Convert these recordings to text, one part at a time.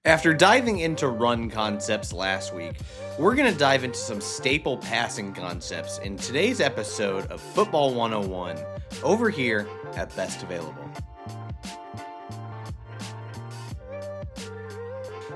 After diving into run concepts last week, we're going to dive into some staple passing concepts in today's episode of Football 101 over here at Best Available.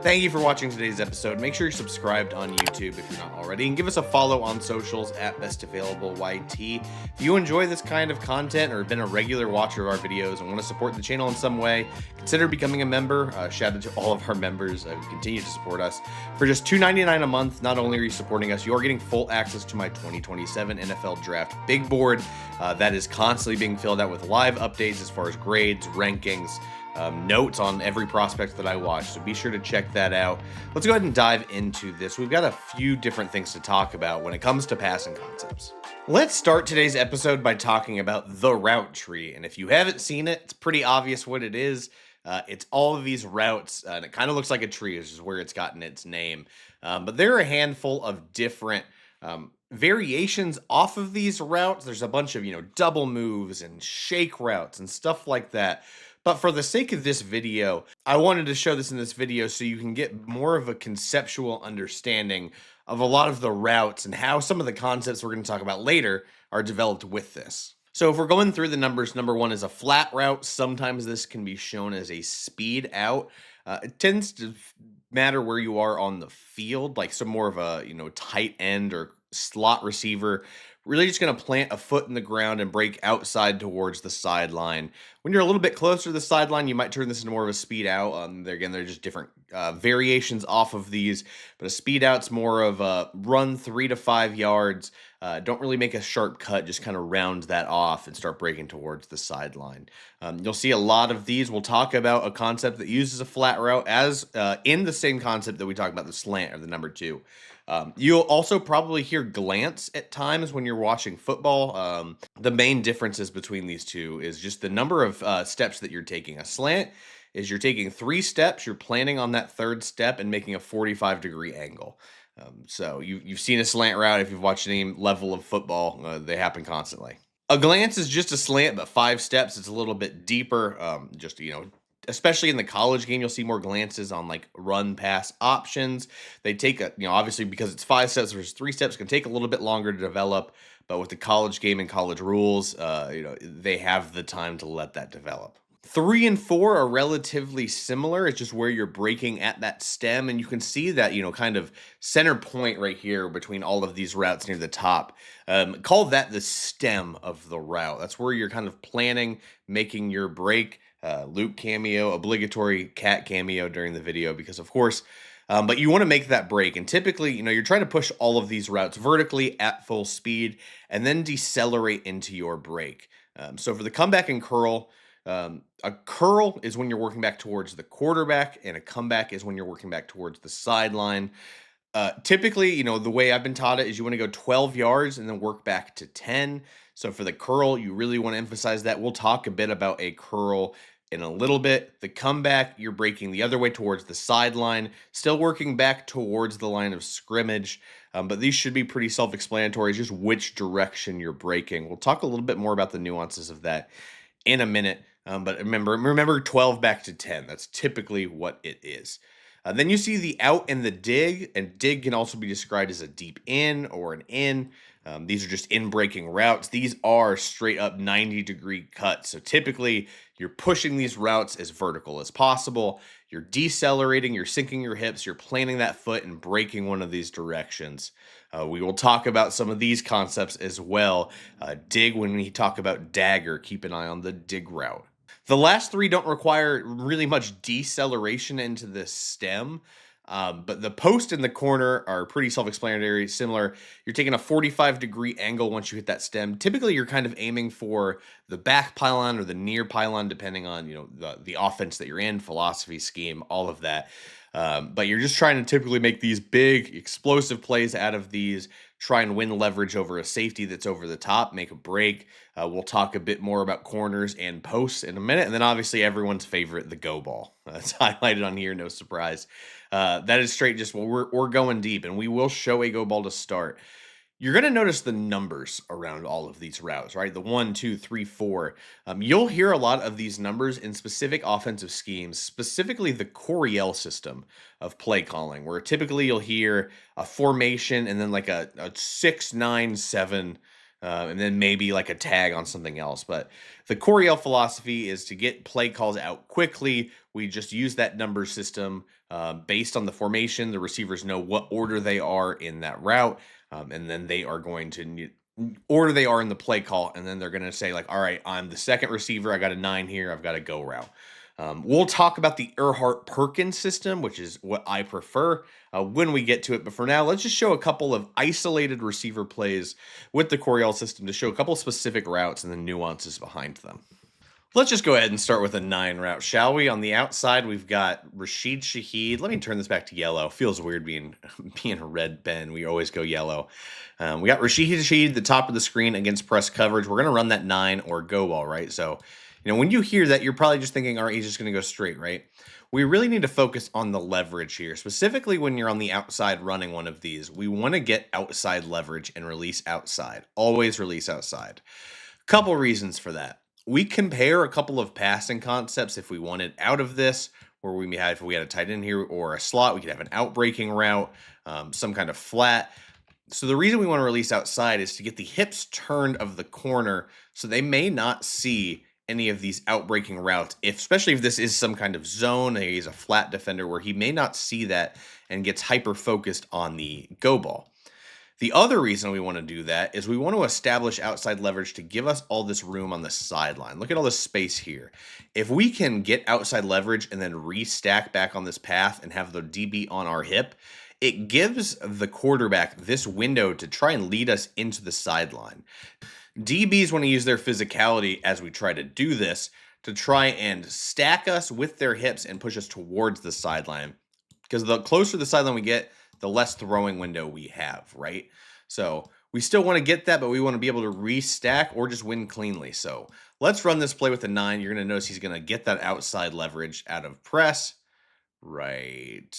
Thank you for watching today's episode. Make sure you're subscribed on YouTube if you're not already, and give us a follow on socials at BestAvailableYT. If you enjoy this kind of content or have been a regular watcher of our videos and want to support the channel in some way, consider becoming a member. Shout out to all of our members who continue to support us. For just $2.99 a month, not only are you supporting us, you're getting full access to my 2027 NFL Draft Big Board that is constantly being filled out with live updates as far as grades, rankings, notes on every prospect that I watch, so be sure to check that out. Let's go ahead and dive into this. We've got a few different things to talk about when it comes to passing concepts. Let's start today's episode by talking about the route tree, and if you haven't seen it, it's pretty obvious what it is. It's all of these routes, and it kind of looks like a tree, which is where it's gotten its name. But there are a handful of different variations off of these routes. There's a bunch of, double moves and shake routes and stuff like that. But for the sake of this video, I wanted to show this in this video so you can get more of a conceptual understanding of a lot of the routes and how some of the concepts we're going to talk about later are developed with this. So if we're going through the numbers, number one is a flat route. Sometimes this can be shown as a speed out. It tends to matter where you are on the field, like some more of a, tight end or slot receiver, really just going to plant a foot in the ground and break outside towards the sideline. When you're a little bit closer to the sideline, you might turn this into more of a speed out. They're just different variations off of these, but a speed out's more of a run 3 to 5 yards. Don't really make a sharp cut, just kind of round that off and start breaking towards the sideline. You'll see a lot of these. We'll talk about a concept that uses a flat route as in the same concept that we talk about the slant or the number two. You'll also probably hear glance at times when you're watching football. The main differences between these two is just the number of steps that you're taking. A slant is you're taking 3 steps, you're planning on that third step and making a 45-degree angle. So you've seen a slant route if you've watched any level of football. They happen constantly. A glance is just a slant, but 5 steps. It's a little bit deeper. Especially in the college game, you'll see more glances on like run pass options. They take obviously because it's 5 steps versus 3 steps, can take a little bit longer to develop. But with the college game and college rules, they have the time to let that develop. 3 and 4 are relatively similar. It's just where you're breaking at that stem, and you can see that, kind of center point right here between all of these routes near the top. Call that the stem of the route. That's where you're kind of planning, making your break. Luke cameo, obligatory cat cameo during the video because, of course, but you want to make that break. And typically, you're trying to push all of these routes vertically at full speed and then decelerate into your break. So for the comeback and curl, a curl is when you're working back towards the quarterback, and a comeback is when you're working back towards the sideline. Typically, the way I've been taught it is you want to go 12 yards and then work back to 10. So for the curl, you really want to emphasize that. We'll talk a bit about a curl in a little bit. The comeback, you're breaking the other way towards the sideline, still working back towards the line of scrimmage. But these should be pretty self-explanatory, just which direction you're breaking. We'll talk a little bit more about the nuances of that in a minute. But remember 12 back to 10. That's typically what it is. Then you see the out and the dig, and dig can also be described as a deep in or an in. These are just in-breaking routes. These are straight up 90-degree cuts. So typically, you're pushing these routes as vertical as possible. You're decelerating, you're sinking your hips, you're planting that foot and breaking one of these directions. We will talk about some of these concepts as well. Dig, when we talk about dagger, keep an eye on the dig route. The last 3 don't require really much deceleration into the stem, but the post and the corner are pretty self-explanatory, similar. You're taking a 45-degree angle once you hit that stem. Typically, you're kind of aiming for the back pylon or the near pylon, depending on the offense that you're in, philosophy, scheme, all of that. But you're just trying to typically make these big, explosive plays out of these, try and win leverage over a safety that's over the top, make a break. We'll talk a bit more about corners and posts in a minute. And then obviously everyone's favorite, the go ball. That's highlighted on here, no surprise. That is straight just, we're going deep, and we will show a go ball to start. You're going to notice the numbers around all of these routes, right? The 1, 2, 3, 4. You'll hear a lot of these numbers in specific offensive schemes, specifically the Coryell system of play calling, where typically you'll hear a formation and then like a 6, 9, 7, and then maybe like a tag on something else. But the Coryell philosophy is to get play calls out quickly. We just use that number system based on the formation. The receivers know what order they are in that route. And then they are going to order they are in the play call, and then they're going to say like, all right, I'm the second receiver. I got a 9 here. I've got a go route. We'll talk about the Earhart-Perkins system, which is what I prefer when we get to it. But for now, let's just show a couple of isolated receiver plays with the Coryell system to show a couple specific routes and the nuances behind them. Let's just go ahead and start with a 9 route, shall we? On the outside, we've got Rashid Shaheed. Let me turn this back to yellow. Feels weird being a red Ben. We always go yellow. We got Rashid Shaheed at the top of the screen against press coverage. We're going to run that 9 or go ball, right? So, when you hear that, you're probably just thinking, all right, he's just going to go straight, right? We really need to focus on the leverage here. Specifically, when you're on the outside running one of these, we want to get outside leverage and release outside. Always release outside. Couple reasons for that. We compare a couple of passing concepts if we wanted out of this, where if we had a tight end here or a slot, we could have an outbreaking route, some kind of flat. So the reason we want to release outside is to get the hips turned of the corner so they may not see any of these outbreaking routes, especially if this is some kind of zone, he's a flat defender where he may not see that and gets hyper-focused on the go ball. The other reason we want to do that is we want to establish outside leverage to give us all this room on the sideline. Look at all this space here. If we can get outside leverage and then restack back on this path and have the DB on our hip, it gives the quarterback this window to try and lead us into the sideline. DBs want to use their physicality as we try to do this to try and stack us with their hips and push us towards the sideline. Because the closer to the sideline we get, the less throwing window we have, right? So we still want to get that, but we want to be able to restack or just win cleanly. So let's run this play with a 9. You're going to notice he's going to get that outside leverage out of press right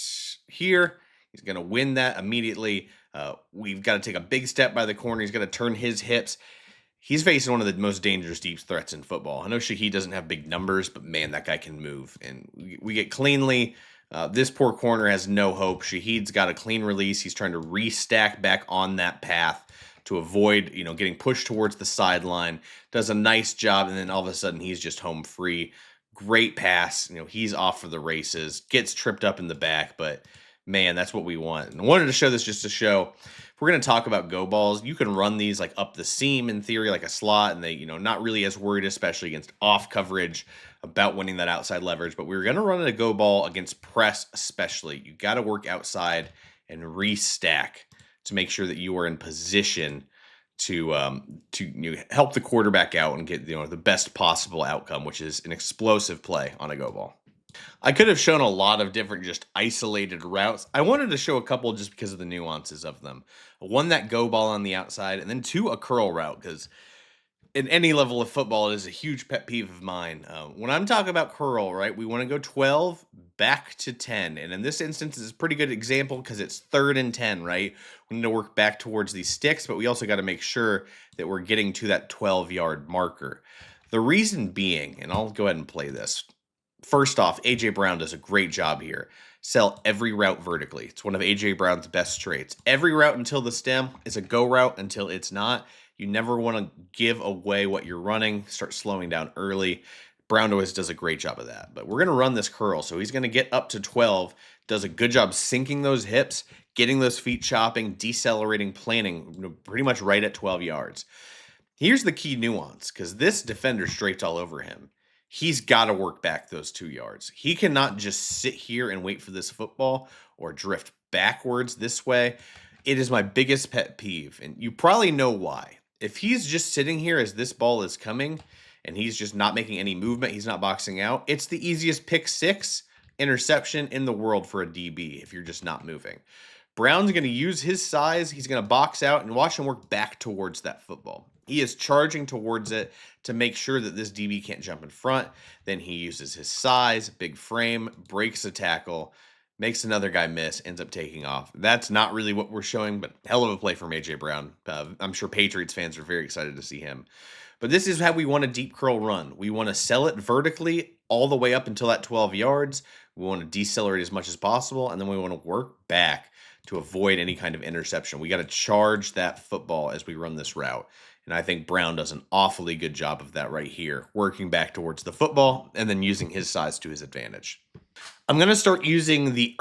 here. He's going to win that immediately. We've got to take a big step by the corner. He's got to turn his hips. He's facing one of the most dangerous deep threats in football. I know Shaheed doesn't have big numbers, but man, that guy can move. And we get cleanly. This poor corner has no hope. Shaheed's got a clean release. He's trying to restack back on that path to avoid, getting pushed towards the sideline. Does a nice job, and then all of a sudden he's just home free. Great pass. He's off for the races. Gets tripped up in the back, but man, that's what we want. And I wanted to show this just to show. If we're going to talk about go balls, you can run these like up the seam in theory, like a slot, and they, not really as worried, especially against off coverage, about winning that outside leverage. But we're going to run a go ball against press, especially. You got to work outside and restack to make sure that you are in position to help the quarterback out and get the best possible outcome, which is an explosive play on a go ball. I could have shown a lot of different just isolated routes. I wanted to show a couple just because of the nuances of them. One, that go ball on the outside, and then 2, a curl route, because in any level of football, it is a huge pet peeve of mine. When I'm talking about curl, right, we want to go 12 back to 10. And in this instance, it's a pretty good example because it's 3rd and 10, right? We need to work back towards these sticks, but we also got to make sure that we're getting to that 12-yard marker. The reason being, and I'll go ahead and play this. First off, A.J. Brown does a great job here. Sell every route vertically. It's one of A.J. Brown's best traits. Every route until the stem is a go route until it's not. You never want to give away what you're running. Start slowing down early. Brown always does a great job of that. But we're going to run this curl. So he's going to get up to 12. Does a good job sinking those hips, getting those feet chopping, decelerating, planning pretty much right at 12 yards. Here's the key nuance, because this defender draped all over him. He's got to work back those 2 yards. He cannot just sit here and wait for this football or drift backwards this way. It is my biggest pet peeve, and you probably know why. If he's just sitting here as this ball is coming and he's just not making any movement, he's not boxing out, it's the easiest pick 6 interception in the world for a DB if you're just not moving. Brown's going to use his size. He's going to box out and watch him work back towards that football. He is charging towards it to make sure that this DB can't jump in front. Then he uses his size, big frame, breaks a tackle. makes another guy miss, ends up taking off. That's not really what we're showing, but hell of a play from AJ Brown. I'm sure Patriots fans are very excited to see him. But this is how we want a deep curl run. We want to sell it vertically all the way up until that 12 yards. We want to decelerate as much as possible, and then we want to work back to avoid any kind of interception. We got to charge that football as we run this route. And I think Brown does an awfully good job of that right here, working back towards the football and then using his size to his advantage. I'm going to start using the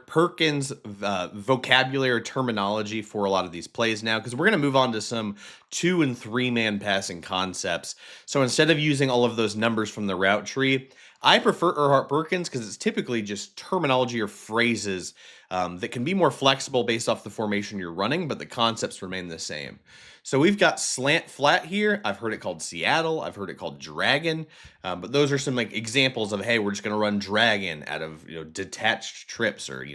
Perkins vocabulary or terminology for a lot of these plays now, because we're going to move on to some 2 and 3 man passing concepts. So instead of using all of those numbers from the route tree, I prefer Perkins because it's typically just terminology or phrases that can be more flexible based off the formation you're running, but the concepts remain the same. So we've got slant flat here. I've heard it called Seattle. I've heard it called dragon. But those are some like examples of, hey, we're just going to run dragon out of, detached trips, or,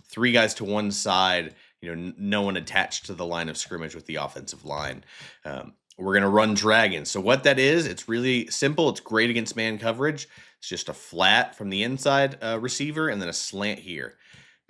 3 guys to one side, no one attached to the line of scrimmage with the offensive line. We're going to run dragon. So what that is, it's really simple. It's great against man coverage. It's just a flat from the inside receiver and then a slant here.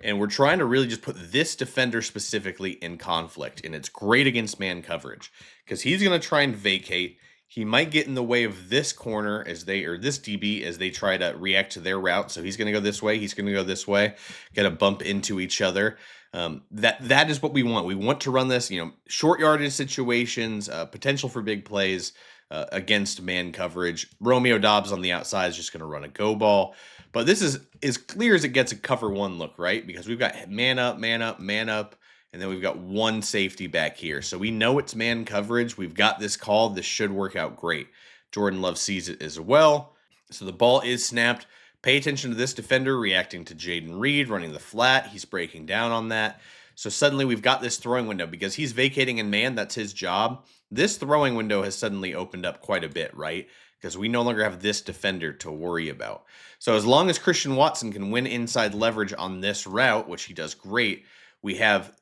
And we're trying to really just put this defender specifically in conflict. And it's great against man coverage because he's going to try and vacate. He might get in the way of this corner this DB as they try to react to their route. So he's going to go this way. He's going to go this way. Got to bump into each other. That is what we want. We want to run this, short yardage situations, potential for big plays against man coverage. Romeo Dobbs on the outside is just going to run a go ball. But this is as clear as it gets a cover 1 look, right? Because we've got man up, man up, man up, and then we've got one safety back here. So we know it's man coverage. We've got this called. This should work out great. Jordan Love sees it as well. So the ball is snapped. Pay attention to this defender reacting to Jaden Reed, running the flat. He's breaking down on that. So suddenly we've got this throwing window because he's vacating in man. That's his job. This throwing window has suddenly opened up quite a bit, right? Because we no longer have this defender to worry about. So as long as Christian Watson can win inside leverage on this route, which he does great, we have,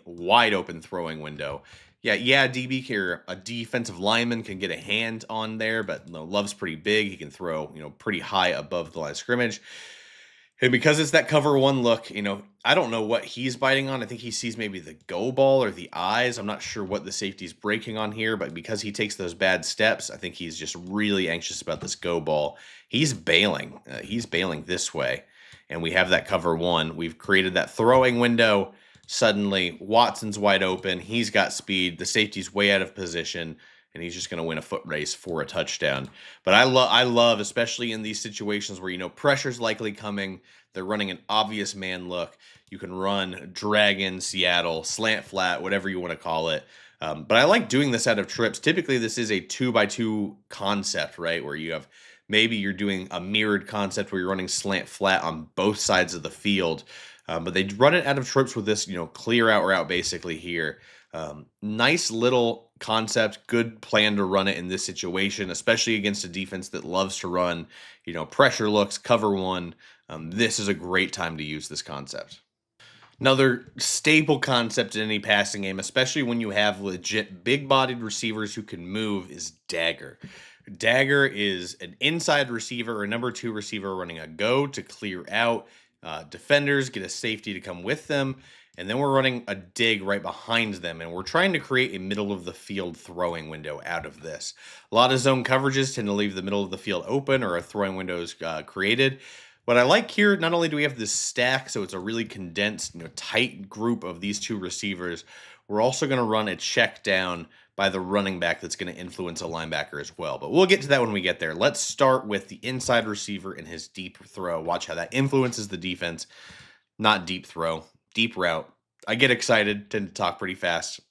wide open throwing window. Yeah, DB here, a defensive lineman can get a hand on there, but Love's pretty big. He can throw, pretty high above the line of scrimmage. And because it's that cover 1 look, I don't know what he's biting on. I think he sees maybe the go ball or the eyes. I'm not sure what the safety's breaking on here, but because he takes those bad steps, I think he's just really anxious about this go ball. He's bailing. He's bailing this way. And we have that cover 1. We've created that throwing window. Suddenly, Watson's wide open. He's got speed. The safety's way out of position. And he's just going to win a foot race for a touchdown. But I love, especially in these situations where, pressure's likely coming. They're running an obvious man look. You can run dragon, Seattle, slant flat, whatever you want to call it. But I like doing this out of trips. Typically, this is a 2x2 concept, right? Where maybe you're doing a mirrored concept where you're running slant flat on both sides of the field. But they run it out of trips with this, clear out route basically here. Nice little concept, good plan to run it in this situation, especially against a defense that loves to run, pressure looks, cover 1. This is a great time to use this concept. Another staple concept in any passing game, especially when you have legit big-bodied receivers who can move, is Dagger. Dagger is an inside receiver or number 2 receiver running a go to clear out. Defenders get a safety to come with them. And then we're running a dig right behind them, and we're trying to create a middle-of-the-field throwing window out of this. A lot of zone coverages tend to leave the middle of the field open, or a throwing window is created. What I like here, not only do we have this stack, so it's a really condensed, tight group of these 2 receivers, we're also going to run a check down by the running back that's going to influence a linebacker as well. But we'll get to that when we get there. Let's start with the inside receiver and his deep throw. Watch how that influences the defense. Not deep throw. Deep route. I get excited, tend to talk pretty fast.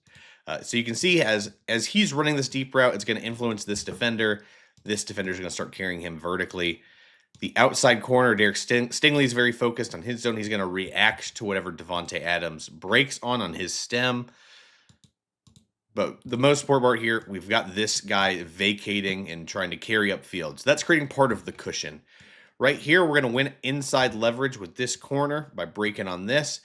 So you can see as he's running this deep route, it's going to influence this defender. This defender is going to start carrying him vertically. The outside corner, Derek Stingley is very focused on his zone. He's going to react to whatever Davante Adams breaks on his stem. But the most important part here, we've got this guy vacating and trying to carry up field. So that's creating part of the cushion. Right here, we're going to win inside leverage with this corner by breaking on this.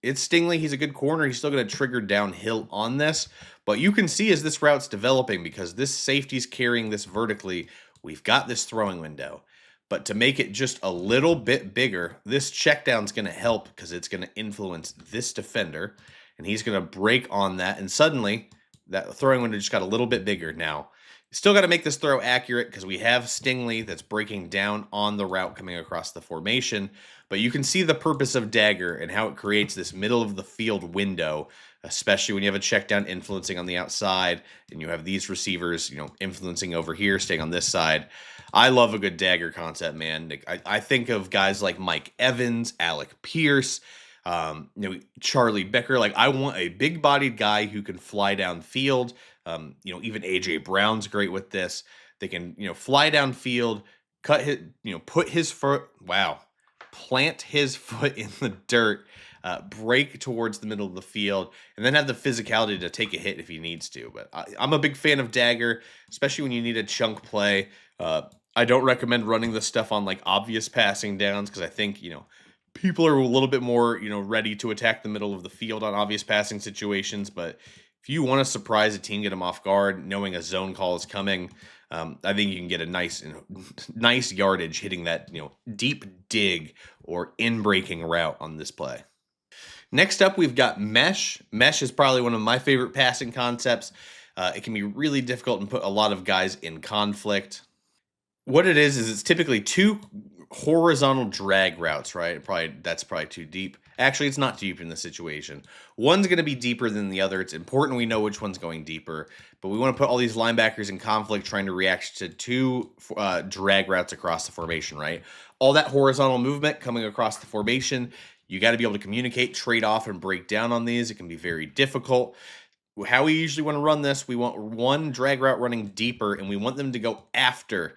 It's Stingley. He's a good corner. He's still going to trigger downhill on this. But you can see as this route's developing, because this safety's carrying this vertically, we've got this throwing window. But to make it just a little bit bigger, this check down is going to help because it's going to influence this defender, and he's going to break on that. And suddenly, that throwing window just got a little bit bigger now. Still got to make this throw accurate because we have Stingley that's breaking down on the route coming across the formation. But you can see the purpose of Dagger and how it creates this middle of the field window, especially when you have a check down influencing on the outside and you have these receivers, influencing over here, staying on this side. I love a good Dagger concept, man. I think of guys like Mike Evans, Alec Pierce, Charlie Becker. Like, I want a big-bodied guy who can fly downfield. Even AJ Brown's great with this. They can, fly downfield, put his foot. Wow, plant his foot in the dirt, break towards the middle of the field, and then have the physicality to take a hit if he needs to. But I'm a big fan of Dagger, especially when you need a chunk play. I don't recommend running this stuff on like obvious passing downs because I think, people are a little bit more, ready to attack the middle of the field on obvious passing situations. But if you want to surprise a team, get them off guard, knowing a zone call is coming, I think you can get a nice yardage hitting that, deep dig or in-breaking route on this play. Next up, we've got mesh. Mesh is probably one of my favorite passing concepts. It can be really difficult and put a lot of guys in conflict. What it is it's typically two horizontal drag routes, right? That's probably too deep. Actually, it's not deep in this situation. One's going to be deeper than the other. It's important we know which one's going deeper, but we want to put all these linebackers in conflict trying to react to two drag routes across the formation, right? All that horizontal movement coming across the formation, you got to be able to communicate, trade off, and break down on these. It can be very difficult. How we usually want to run this, we want one drag route running deeper, and we want them to go after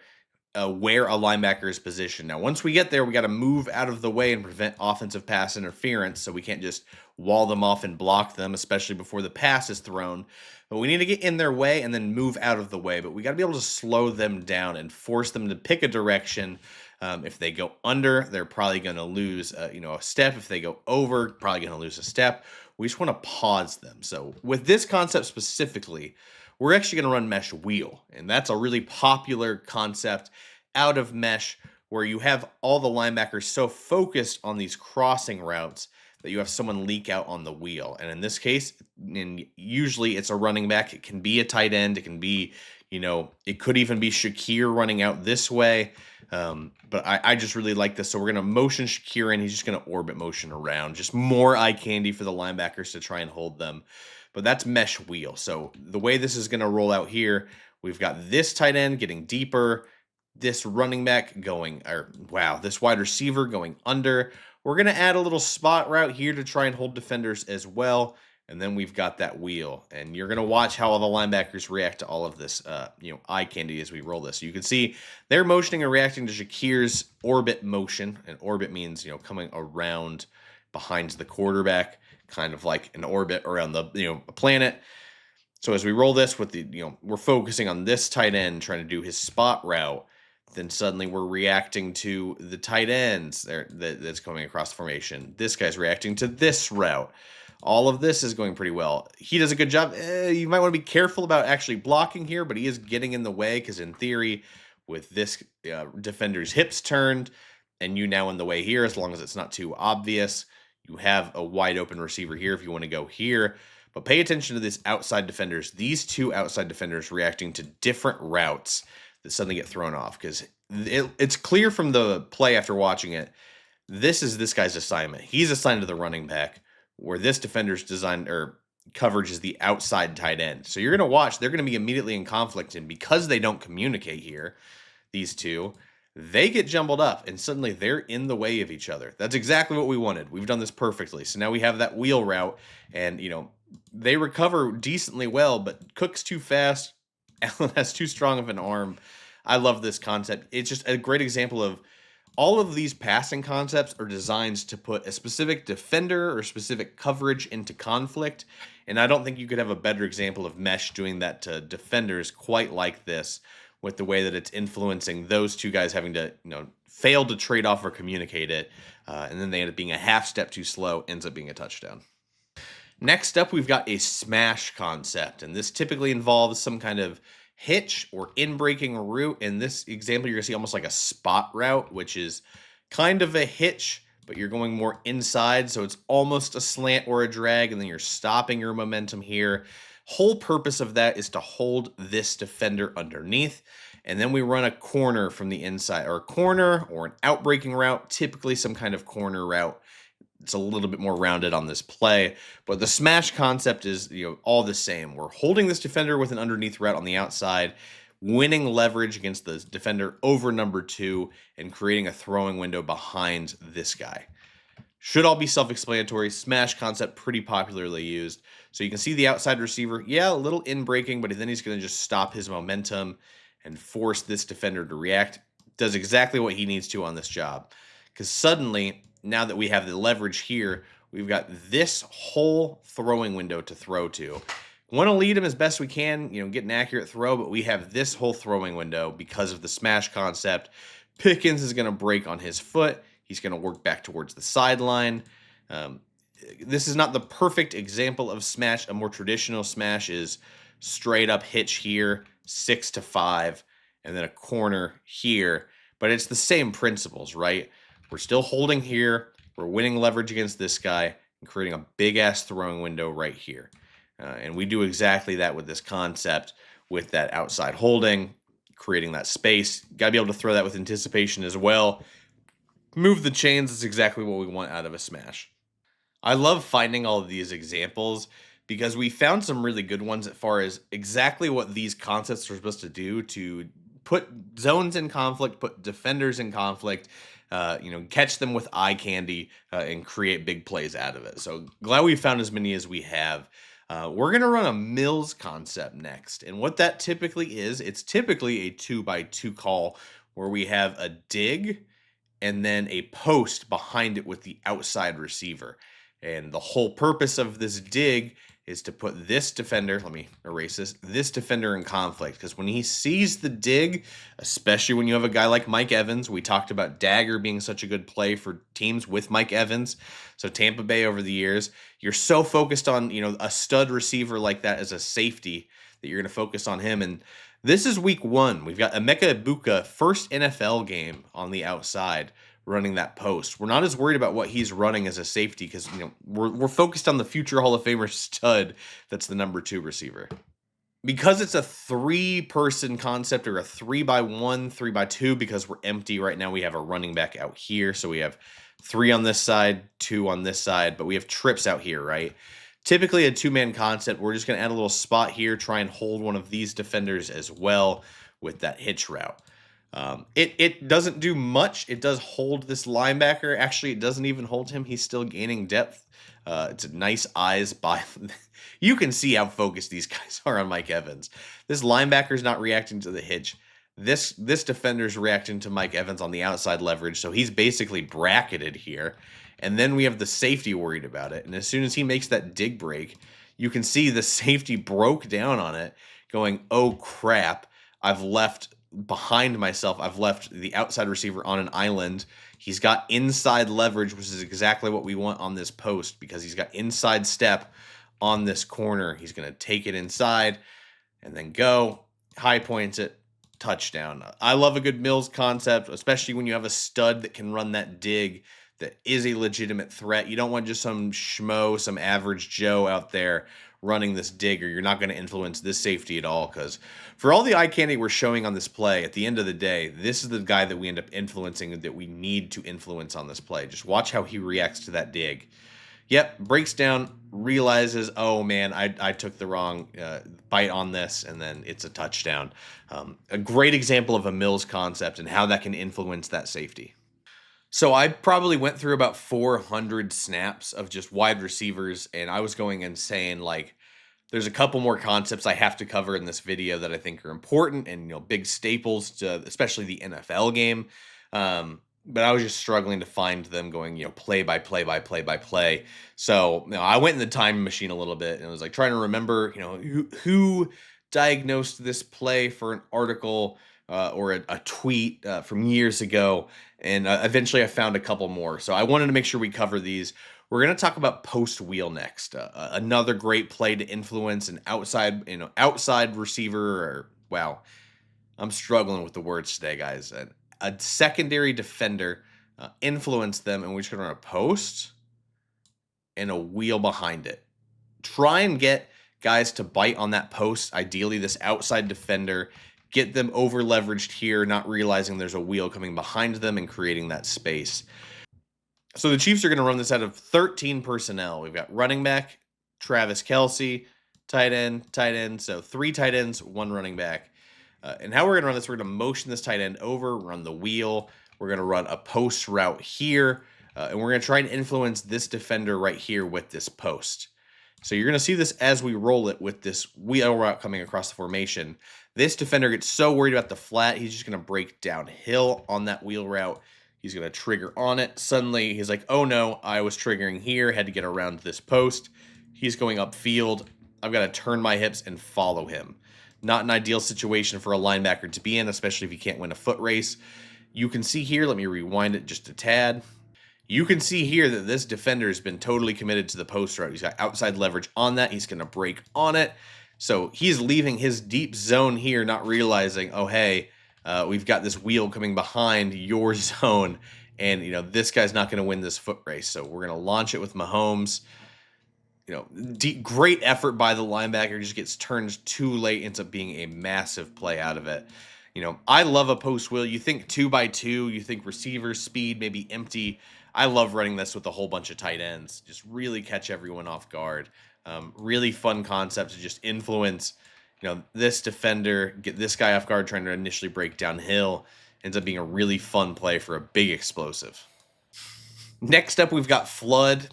where a linebacker is positioned. Now, once we get there, we got to move out of the way and prevent offensive pass interference, so we can't just wall them off and block them, especially before the pass is thrown. But we need to get in their way and then move out of the way. But we got to be able to slow them down and force them to pick a direction. If they go under, they're probably going to lose, a step. If they go over, probably going to lose a step. We just want to pause them. So with this concept specifically, we're actually going to run mesh wheel, and that's a really popular concept out of mesh where you have all the linebackers so focused on these crossing routes that you have someone leak out on the wheel. And in this case, and usually it's a running back. It can be a tight end. It can be, it could even be Shakir running out this way. But I just really like this. So we're going to motion Shakir in. He's just going to orbit motion around. Just more eye candy for the linebackers to try and hold them. But that's mesh wheel. So the way this is going to roll out here, we've got this tight end getting deeper, this running back this wide receiver going under. We're going to add a little spot route here to try and hold defenders as well. And then we've got that wheel. And you're going to watch how all the linebackers react to all of this, eye candy as we roll this. So you can see they're motioning and reacting to Shakir's orbit motion. And orbit means, coming around behind the quarterback, kind of like an orbit around the, a planet. So as we roll this with the, we're focusing on this tight end, trying to do his spot route. Then suddenly we're reacting to the tight ends that's coming across the formation. This guy's reacting to this route. All of this is going pretty well. He does a good job. You might want to be careful about actually blocking here, but he is getting in the way because in theory, with this defender's hips turned and you now in the way here, as long as it's not too obvious, you have a wide open receiver here if you want to go here. But pay attention to this outside defenders. These two outside defenders reacting to different routes that suddenly get thrown off because it's clear from the play after watching it. This is this guy's assignment. He's assigned to the running back, where this defender's design or coverage is the outside tight end. So you're going to watch, they're going to be immediately in conflict, and because they don't communicate here, these two, they get jumbled up, and suddenly they're in the way of each other. That's exactly what we wanted. We've done this perfectly. So now we have that wheel route, and, they recover decently well, but Cook's too fast. Allen has too strong of an arm. I love this concept. It's just a great example of all of these passing concepts are designed to put a specific defender or specific coverage into conflict. And I don't think you could have a better example of mesh doing that to defenders quite like this, with the way that it's influencing those two guys having to, fail to trade off or communicate it. And then they end up being a half step too slow, ends up being a touchdown. Next up, we've got a smash concept. And this typically involves some kind of hitch or in-breaking route. In this example, you're going to see almost like a spot route, which is kind of a hitch, but you're going more inside, so it's almost a slant or a drag, and then you're stopping your momentum here. Whole purpose of that is to hold this defender underneath, and then we run a corner from the inside, or a corner or an outbreaking route, typically some kind of corner route. It's a little bit more rounded on this play, but the smash concept is, all the same. We're holding this defender with an underneath route on the outside, winning leverage against the defender over number 2, and creating a throwing window behind this guy. Should all be self-explanatory. Smash concept pretty popularly used. So you can see the outside receiver, a little in-breaking, but then he's going to just stop his momentum and force this defender to react. Does exactly what he needs to on this job. Because suddenly, now that we have the leverage here, we've got this whole throwing window to throw to. Want to lead him as best we can, get an accurate throw, but we have this whole throwing window because of the smash concept. Pickens is going to break on his foot. He's going to work back towards the sideline. This is not the perfect example of smash. A more traditional smash is straight up hitch here, 6 to 5, and then a corner here. But it's the same principles, right? We're still holding here. We're winning leverage against this guy and creating a big-ass throwing window right here. And we do exactly that with this concept, with that outside holding, creating that space. Got to be able to throw that with anticipation as well. Move the chains is exactly what we want out of a smash. I love finding all of these examples because we found some really good ones as far as exactly what these concepts are supposed to do to put zones in conflict, put defenders in conflict, catch them with eye candy and create big plays out of it. So glad we found as many as we have. We're going to run a Mills concept next. And what that typically is, it's typically a 2x2 call where we have a dig and then a post behind it with the outside receiver. And the whole purpose of this dig is to put this defender, let me erase this defender in conflict. Because when he sees the dig, especially when you have a guy like Mike Evans, we talked about Dagger being such a good play for teams with Mike Evans. So Tampa Bay over the years, you're so focused on, a stud receiver like that as a safety that you're going to focus on him. And this is week 1. We've got Emeka Egbuka, first NFL game on the outside, running that post. We're not as worried about what he's running as a safety because we're focused on the future Hall of Famer stud that's the number 2 receiver. Because it's a 3-person concept or a 3x1, 3x2, because we're empty right now, we have a running back out here. So we have 3 on this side, 2 on this side, but we have trips out here, right? Typically a 2-man concept. We're just going to add a little spot here, try and hold one of these defenders as well with that hitch route. It doesn't do much. It does hold this linebacker. Actually, it doesn't even hold him. He's still gaining depth. It's a nice eyes by. You can see how focused these guys are on Mike Evans. This linebacker's not reacting to the hitch. This defender's reacting to Mike Evans on the outside leverage, so he's basically bracketed here. And then we have the safety worried about it. And as soon as he makes that dig break, you can see the safety broke down on it, going, oh crap, I've left behind myself. I've left the outside receiver on an island. He's got inside leverage, which is exactly what we want on this post because he's got inside step on this corner. He's going to take it inside and then go, high points it, touchdown. I love a good Mills concept, especially when you have a stud that can run that dig that is a legitimate threat. You don't want just some schmo, some average Joe out there running this dig, or you're not going to influence this safety at all, because for all the eye candy we're showing on this play, at the end of the day, this is the guy that we end up influencing, that we need to influence on this play. Just watch how he reacts to that dig. Yep, breaks down, realizes, oh man, I took the wrong bite on this, and then it's a touchdown. A great example of a Mills concept and how that can influence that safety. So I probably went through about 400 snaps of just wide receivers, and I was going and saying, like, there's a couple more concepts I have to cover in this video that I think are important and, big staples to especially the NFL game. But I was just struggling to find them going, play by play by play by play. So I went in the time machine a little bit and was like trying to remember, who diagnosed this play for an article or a tweet from years ago. And eventually I found a couple more. So I wanted to make sure we cover these. We're going to talk about post wheel next. Another great play to influence an outside receiver or wow, I'm struggling with the words today, guys. A secondary defender influenced them, and we're just going to run a post and a wheel behind it. Try and get guys to bite on that post, ideally this outside defender, get them over leveraged here, not realizing there's a wheel coming behind them and creating that space. So the Chiefs are going to run this out of 13 personnel. We've got running back, Travis Kelce, tight end. So 3 tight ends, 1 running back. And how we're going to run this, we're going to motion this tight end over, run the wheel. We're going to run a post route here. And we're going to try and influence this defender right here with this post. So you're going to see this as we roll it with this wheel route coming across the formation. This defender gets so worried about the flat, he's just going to break downhill on that wheel route. He's going to trigger on it. Suddenly, he's like, oh no, I was triggering here, had to get around this post. He's going upfield. I've got to turn my hips and follow him. Not an ideal situation for a linebacker to be in, especially if you can't win a foot race. You can see here, let me rewind it just a tad. You can see here that this defender has been totally committed to the post route. He's got outside leverage on that. He's going to break on it. So he's leaving his deep zone here, not realizing, oh, hey, we've got this wheel coming behind your zone. And, this guy's not going to win this foot race. So we're going to launch it with Mahomes. Great effort by the linebacker. Just gets turned too late. Ends up being a massive play out of it. I love a post wheel. You think 2x2. You think receiver speed, maybe empty. I love running this with a whole bunch of tight ends. Just really catch everyone off guard. Really fun concept to just influence, this defender, get this guy off guard trying to initially break downhill. Ends up being a really fun play for a big explosive. Next up, we've got Flood.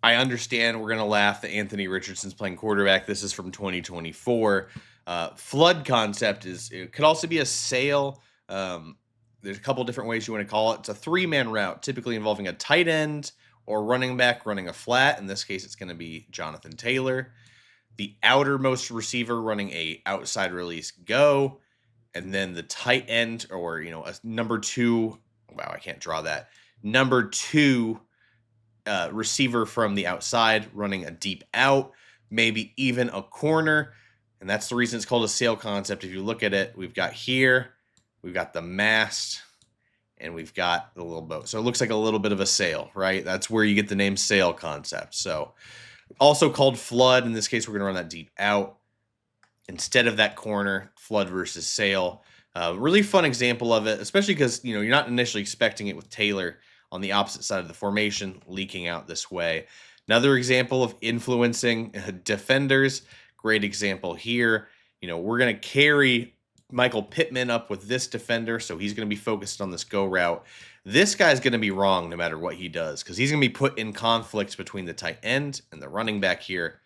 I understand we're going to laugh that Anthony Richardson's playing quarterback. This is from 2024. Flood concept it could also be a sail. There's a couple different ways you want to call it. It's a 3-man route, typically involving a tight end or running back running a flat. In this case, it's going to be Jonathan Taylor. The outermost receiver running a outside release go. And then the tight end or, a number 2. Wow, I can't draw that. Number 2 receiver from the outside running a deep out, maybe even a corner. And that's the reason it's called a sail concept. If you look at it, we've got the mast, and we've got the little boat. So it looks like a little bit of a sail, right? That's where you get the name sail concept. So also called flood. In this case, we're going to run that deep out instead of that corner. Flood versus sail. Really fun example of it, especially because, you're not initially expecting it with Taylor on the opposite side of the formation, leaking out this way. Another example of influencing defenders. Great example here. We're going to carry Michael Pittman up with this defender, so he's going to be focused on this go route. This guy's going to be wrong no matter what he does because he's going to be put in conflict between the tight end and the running back here.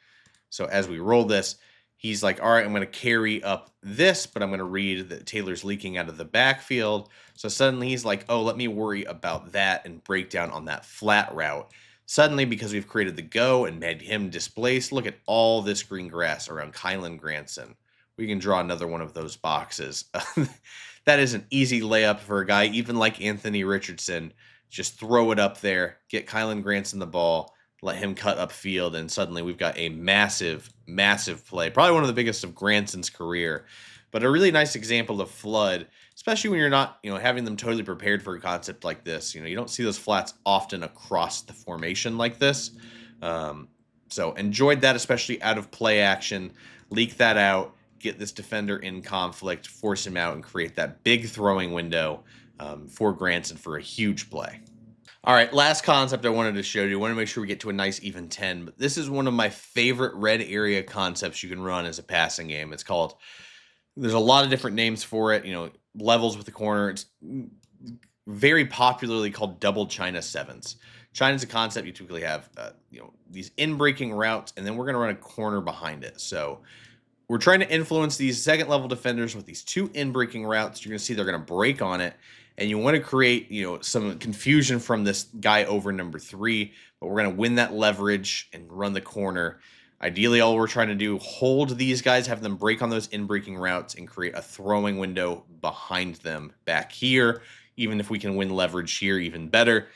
So as we roll this, he's like, all right, I'm going to carry up this, but I'm going to read that Taylor's leaking out of the backfield. So suddenly he's like, oh, let me worry about that and break down on that flat route. Suddenly, because we've created the go and made him displaced, look at all this green grass around Kylan Granson. We can draw another one of those boxes. That is an easy layup for a guy, even like Anthony Richardson. Just throw it up there, get Kylan Granson the ball, let him cut upfield, and suddenly we've got a massive, massive play. Probably one of the biggest of Granson's career. But a really nice example of flood, especially when you're not, having them totally prepared for a concept like this. You don't see those flats often across the formation like this. So enjoyed that, especially out of play action. Leak that out, get this defender in conflict, force him out, and create that big throwing window for Granson for a huge play. All right, last concept I wanted to show you. I want to make sure we get to a nice even 10, but this is one of my favorite red area concepts you can run as a passing game. It's called, there's a lot of different names for it, levels with the corner. It's very popularly called double China sevens. China is a concept you typically have, these in-breaking routes, and then we're going to run a corner behind it. So we're trying to influence these second-level defenders with these 2 in-breaking routes. You're going to see they're going to break on it, and you want to create, some confusion from this guy over number 3, but we're going to win that leverage and run the corner. Ideally, all we're trying to do, hold these guys, have them break on those in-breaking routes, and create a throwing window behind them back here. Even if we can win leverage here, even better.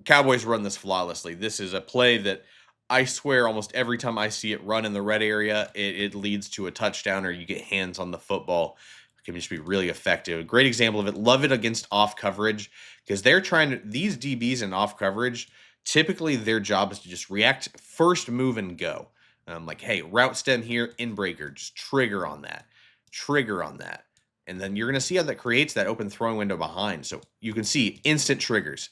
Cowboys run this flawlessly. This is a play that I swear almost every time I see it run in the red area, it leads to a touchdown or you get hands on the football. It can just be really effective. A great example of it. Love it against off coverage because they're trying to, these DBs in off coverage, typically their job is to just react, first move and go. Like, hey, route stem here, in breaker, just trigger on that, trigger on that. And then you're going to see how that creates that open throwing window behind. So you can see instant triggers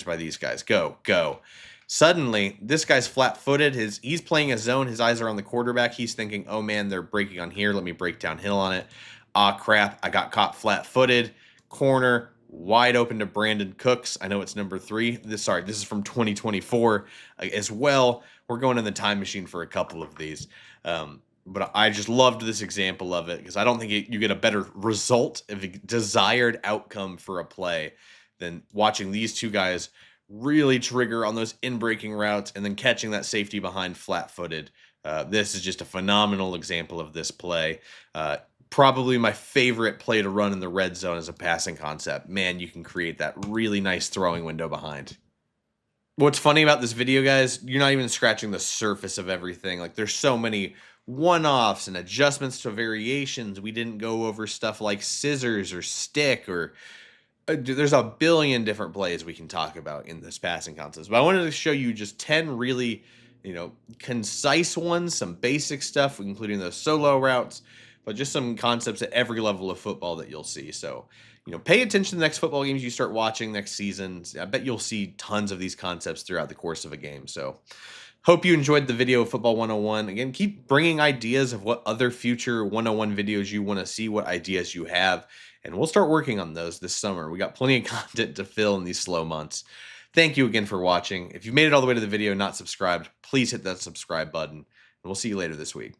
by these guys. Go, go. Suddenly, this guy's flat-footed. He's playing a zone. His eyes are on the quarterback. He's thinking, oh, man, they're breaking on here. Let me break downhill on it. Ah, crap. I got caught flat-footed. Corner, wide open to Brandon Cooks. I know it's number 3. This is from 2024 as well. We're going in the time machine for a couple of these. But I just loved this example of it because I don't think you get a better result, a desired outcome for a play than watching these two guys really trigger on those in-breaking routes and then catching that safety behind flat-footed. This is just a phenomenal example of this play. Probably my favorite play to run in the red zone as a passing concept. Man, you can create that really nice throwing window behind. What's funny about this video, guys, you're not even scratching the surface of everything. Like, there's so many one-offs and adjustments to variations. We didn't go over stuff like scissors or stick or there's a billion different plays we can talk about in this passing concepts. But I wanted to show you just 10 really, concise ones, some basic stuff, including those solo routes, but just some concepts at every level of football that you'll see. So, pay attention to the next football games you start watching next season. I bet you'll see tons of these concepts throughout the course of a game. So, hope you enjoyed the video of Football 101. Again, keep bringing ideas of what other future 101 videos you want to see, what ideas you have, and we'll start working on those this summer. We got plenty of content to fill in these slow months. Thank you again for watching. If you've made it all the way to the video and not subscribed, please hit that subscribe button, and we'll see you later this week.